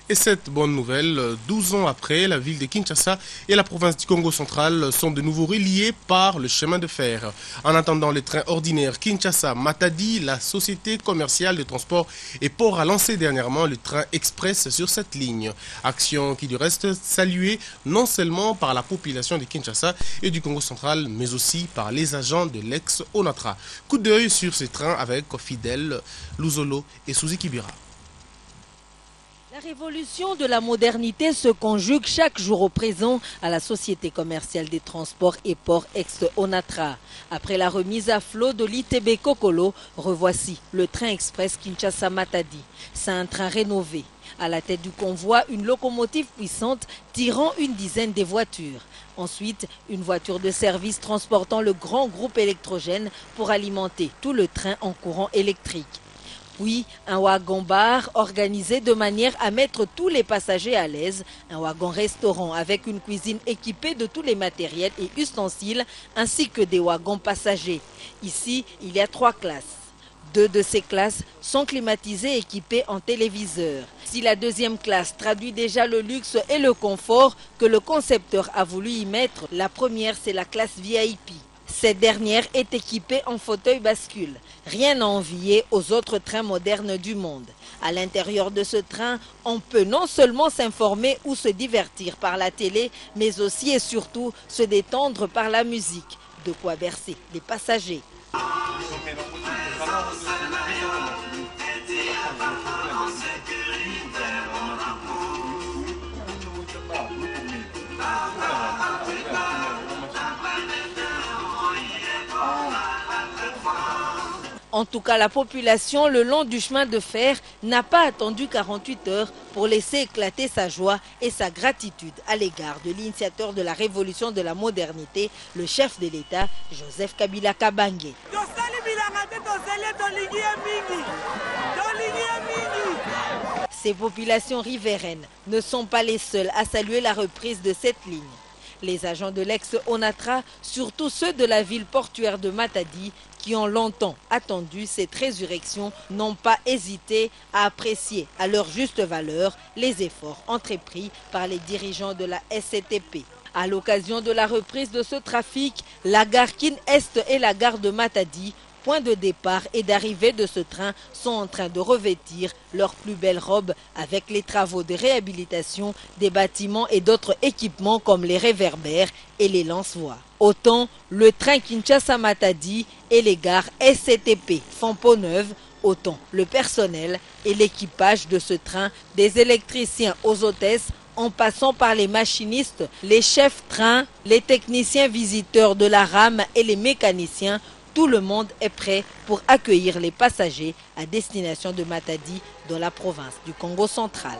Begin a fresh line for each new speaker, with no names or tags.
Et cette bonne nouvelle, 12 ans après, la ville de Kinshasa et la province du Congo central sont de nouveau reliées par le chemin de fer. En attendant le train ordinaire Kinshasa-Matadi, la société commerciale de transport et port a lancé dernièrement le train express sur cette ligne. Action qui du reste saluée non seulement par la population de Kinshasa et du Congo central, mais aussi par les agents de l'ex-ONATRA. Coup d'œil sur ces trains avec Fidel, Luzolo et Suzy Kibira.
La révolution de la modernité se conjugue chaque jour au présent à la Société commerciale des transports et ports ex-ONATRA. Après la remise à flot de l'ITB Kokolo, revoici le train express Kinshasa-Matadi. C'est un train rénové. À la tête du convoi, une locomotive puissante tirant une dizaine de voitures. Ensuite, une voiture de service transportant le grand groupe électrogène pour alimenter tout le train en courant électrique. Puis, un wagon-bar organisé de manière à mettre tous les passagers à l'aise. Un wagon-restaurant avec une cuisine équipée de tous les matériels et ustensiles, ainsi que des wagons passagers. Ici, il y a 3 classes. 2 de ces classes sont climatisées et équipées en téléviseur. Si la deuxième classe traduit déjà le luxe et le confort que le concepteur a voulu y mettre, la première, c'est la classe VIP. Cette dernière est équipée en fauteuil bascule. Rien à envier aux autres trains modernes du monde. À l'intérieur de ce train, on peut non seulement s'informer ou se divertir par la télé, mais aussi et surtout se détendre par la musique. De quoi bercer les passagers. En tout cas, la population le long du chemin de fer n'a pas attendu 48 heures pour laisser éclater sa joie et sa gratitude à l'égard de l'initiateur de la révolution de la modernité, le chef de l'État, Joseph Kabila Kabange. Ces populations riveraines ne sont pas les seules à saluer la reprise de cette ligne. Les agents de l'ex-ONATRA, surtout ceux de la ville portuaire de Matadi, qui ont longtemps attendu cette résurrection, n'ont pas hésité à apprécier à leur juste valeur les efforts entrepris par les dirigeants de la SCTP. À l'occasion de la reprise de ce trafic, la gare Kin Est et la gare de Matadi, point de départ et d'arrivée de ce train, sont en train de revêtir leurs plus belles robes avec les travaux de réhabilitation des bâtiments et d'autres équipements comme les réverbères et les lance-voix. Autant le train Kinshasa-Matadi et les gares SCTP font peau neuve, autant le personnel et l'équipage de ce train, des électriciens aux hôtesses, en passant par les machinistes, les chefs trains, les techniciens visiteurs de la rame et les mécaniciens, tout le monde est prêt pour accueillir les passagers à destination de Matadi dans la province du Congo central.